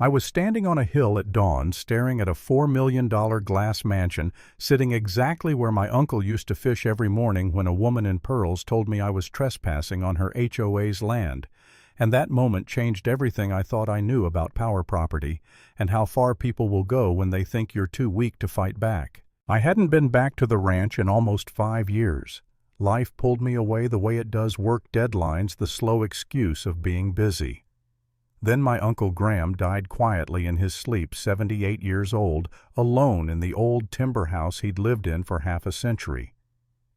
I was standing on a hill at dawn staring at a $4 million glass mansion sitting exactly where my uncle used to fish every morning when a woman in pearls told me I was trespassing on her HOA's land. And that moment changed everything I thought I knew about power property and how far people will go when they think you're too weak to fight back. I hadn't been back to the ranch in almost 5 years. Life pulled me away the way it does work deadlines, the slow excuse of being busy. Then my Uncle Graham died quietly in his sleep, 78 years old, alone in the old timber house he'd lived in for half a century.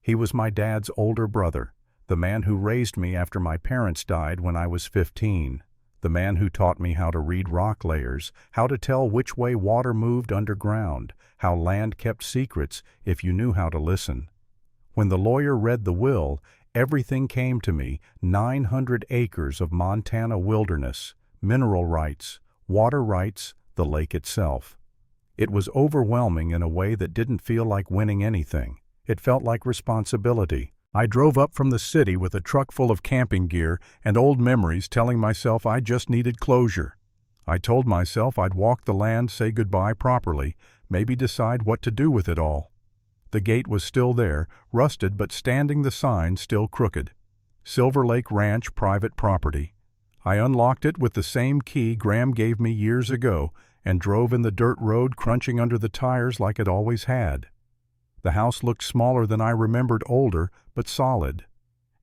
He was my dad's older brother, the man who raised me after my parents died when I was 15, the man who taught me how to read rock layers, how to tell which way water moved underground, how land kept secrets if you knew how to listen. When the lawyer read the will, everything came to me: 900 acres of Montana wilderness, mineral rights, water rights, the lake itself. It was overwhelming in a way that didn't feel like winning anything. It felt like responsibility. I drove up from the city with a truck full of camping gear and old memories, telling myself I just needed closure. I told myself I'd walk the land, say goodbye properly, maybe decide what to do with it all. The gate was still there, rusted but standing, the sign still crooked. Silver Lake Ranch, private property. I unlocked it with the same key Graham gave me years ago and drove in the dirt road, crunching under the tires like it always had. The house looked smaller than I remembered, older but solid.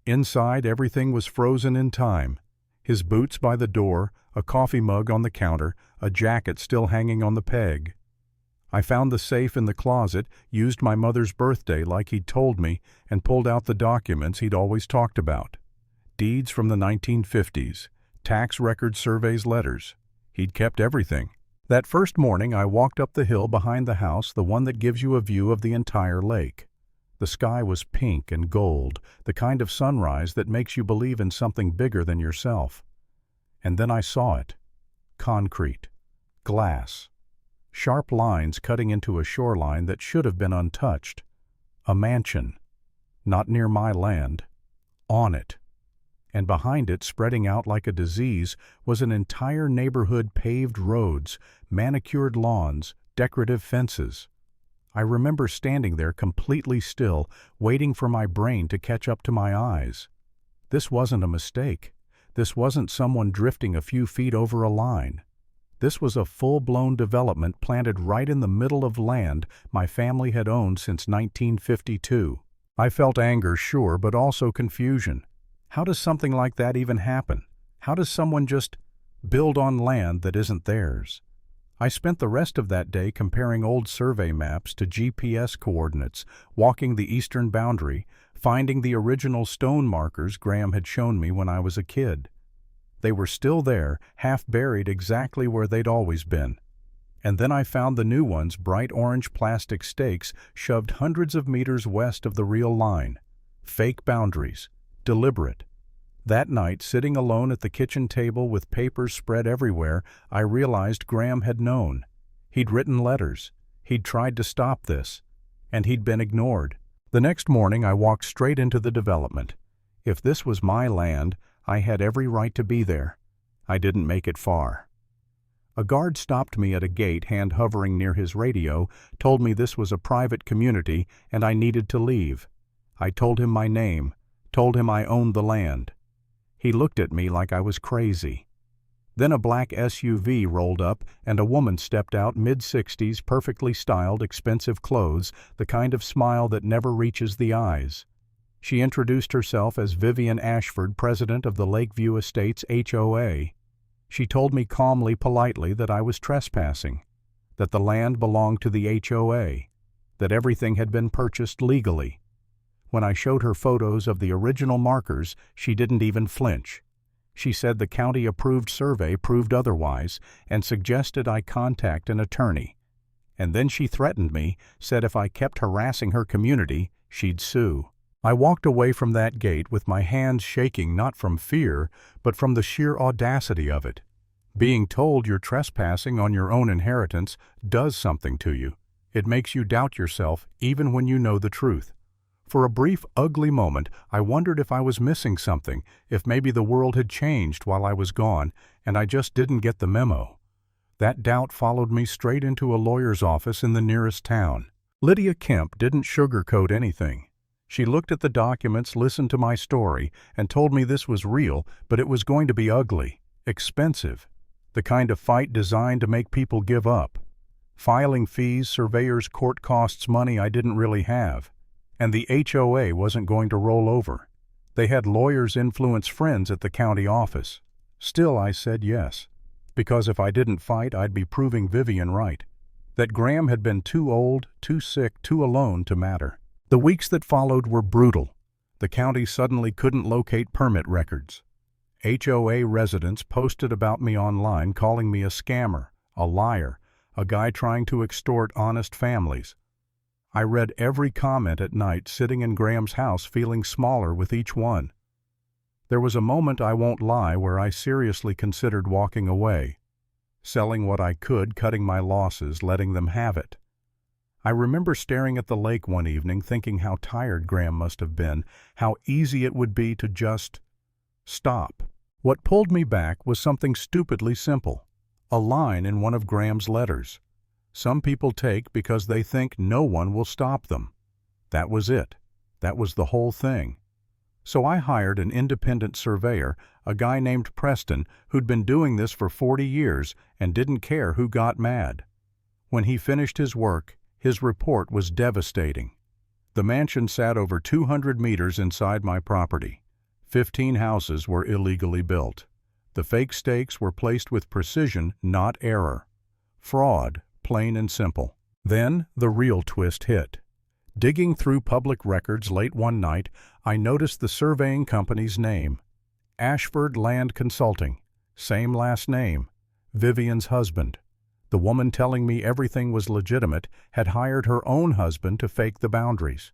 Inside, everything was frozen in time. His boots by the door, a coffee mug on the counter, a jacket still hanging on the peg. I found the safe in the closet, used my mother's birthday like he'd told me, and pulled out the documents he'd always talked about. Deeds from the 1950s. Tax records, surveys, letters. He'd kept everything. That first morning I walked up the hill behind the house, the one that gives you a view of the entire lake. The sky was pink and gold, the kind of sunrise that makes you believe in something bigger than yourself. And then I saw it. Concrete. Glass. Sharp lines cutting into a shoreline that should have been untouched. A mansion. Not near my land. On it. And behind it, spreading out like a disease, was an entire neighborhood: paved roads, manicured lawns, decorative fences. I remember standing there completely still, waiting for my brain to catch up to my eyes. This wasn't a mistake. This wasn't someone drifting a few feet over a line. This was a full-blown development planted right in the middle of land my family had owned since 1952. I felt anger, sure, but also confusion. How does something like that even happen? How does someone just build on land that isn't theirs? I spent the rest of that day comparing old survey maps to GPS coordinates, walking the eastern boundary, finding the original stone markers Graham had shown me when I was a kid. They were still there, half buried exactly where they'd always been. And then I found the new ones, bright orange plastic stakes shoved hundreds of meters west of the real line. Fake boundaries. Deliberate. That night, sitting alone at the kitchen table with papers spread everywhere, I realized Graham had known. He'd written letters. He'd tried to stop this. And he'd been ignored. The next morning, I walked straight into the development. If this was my land, I had every right to be there. I didn't make it far. A guard stopped me at a gate, hand hovering near his radio, told me this was a private community and I needed to leave. I told him my name. Told him I owned the land. He looked at me like I was crazy. Then a black SUV rolled up and a woman stepped out, mid-60s, perfectly styled, expensive clothes, the kind of smile that never reaches the eyes. She introduced herself as Vivian Ashford, president of the Lakeview Estates HOA. She told me calmly, politely, that I was trespassing, that the land belonged to the HOA, that everything had been purchased legally. When I showed her photos of the original markers, she didn't even flinch. She said the county-approved survey proved otherwise and suggested I contact an attorney. And then she threatened me, said if I kept harassing her community, she'd sue. I walked away from that gate with my hands shaking, not from fear, but from the sheer audacity of it. Being told you're trespassing on your own inheritance does something to you. It makes you doubt yourself even when you know the truth. For a brief, ugly moment, I wondered if I was missing something, if maybe the world had changed while I was gone, and I just didn't get the memo. That doubt followed me straight into a lawyer's office in the nearest town. Lydia Kemp didn't sugarcoat anything. She looked at the documents, listened to my story, and told me this was real, but it was going to be ugly, expensive, the kind of fight designed to make people give up. Filing fees, surveyors' court costs, money I didn't really have. And the HOA wasn't going to roll over. They had lawyers influence friends at the county office. Still, I said yes, because if I didn't fight, I'd be proving Vivian right, that Graham had been too old, too sick, too alone to matter. The weeks that followed were brutal. The county suddenly couldn't locate permit records. HOA residents posted about me online, calling me a scammer, a liar, a guy trying to extort honest families. I read every comment at night, sitting in Graham's house feeling smaller with each one. There was a moment, I won't lie, where I seriously considered walking away, selling what I could, cutting my losses, letting them have it. I remember staring at the lake one evening, thinking how tired Graham must have been, how easy it would be to just stop. What pulled me back was something stupidly simple, a line in one of Graham's letters. Some people take because they think no one will stop them. That was it. That was the whole thing. So I hired an independent surveyor, a guy named Preston, who'd been doing this for 40 years and didn't care who got mad. When he finished his work, his report was devastating. The mansion sat over 200 meters inside my property. 15 houses were illegally built. The fake stakes were placed with precision, not error. Fraud, plain and simple. Then the real twist hit. Digging through public records late one night, I noticed the surveying company's name. Ashford Land Consulting. Same last name. Vivian's husband. The woman telling me everything was legitimate had hired her own husband to fake the boundaries.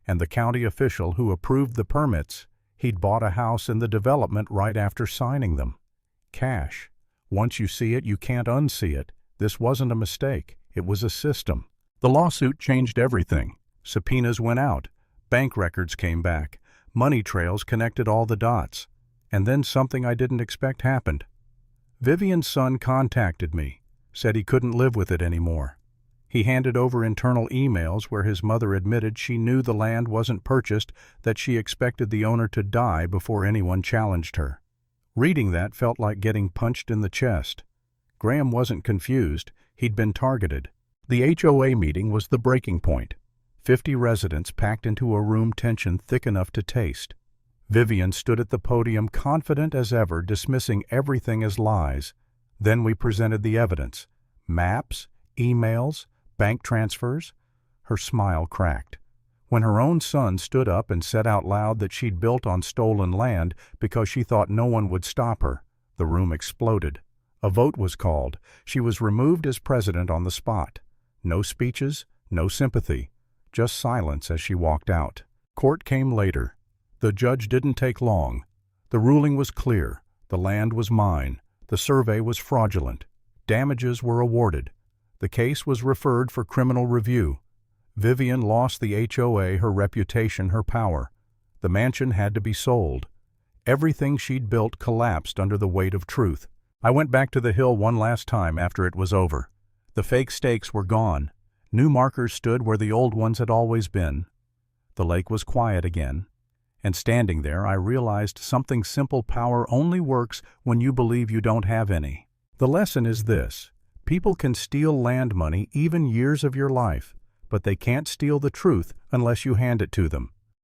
And the county official who approved the permits, he'd bought a house in the development right after signing them. Cash. Once you see it, you can't unsee it. This wasn't a mistake. It was a system. The lawsuit changed everything. Subpoenas went out. Bank records came back. Money trails connected all the dots. And then something I didn't expect happened. Vivian's son contacted me, said he couldn't live with it anymore. He handed over internal emails where his mother admitted she knew the land wasn't purchased, that she expected the owner to die before anyone challenged her. Reading that felt like getting punched in the chest. Graham wasn't confused. He'd been targeted. The HOA meeting was the breaking point. 50 residents packed into a room, tension thick enough to taste. Vivian stood at the podium, confident as ever, dismissing everything as lies. Then we presented the evidence. Maps, emails, bank transfers. Her smile cracked. When her own son stood up and said out loud that she'd built on stolen land because she thought no one would stop her, the room exploded. A vote was called. She was removed as president on the spot. No speeches, no sympathy, just silence as she walked out. Court came later. The judge didn't take long. The ruling was clear. The land was mine. The survey was fraudulent. Damages were awarded. The case was referred for criminal review. Vivian lost the HOA, her reputation, her power. The mansion had to be sold. Everything she'd built collapsed under the weight of truth. I went back to the hill one last time after it was over. The fake stakes were gone. New markers stood where the old ones had always been. The lake was quiet again. And standing there, I realized something simple: power only works when you believe you don't have any. The lesson is this: people can steal land money, even years of your life, but they can't steal the truth unless you hand it to them.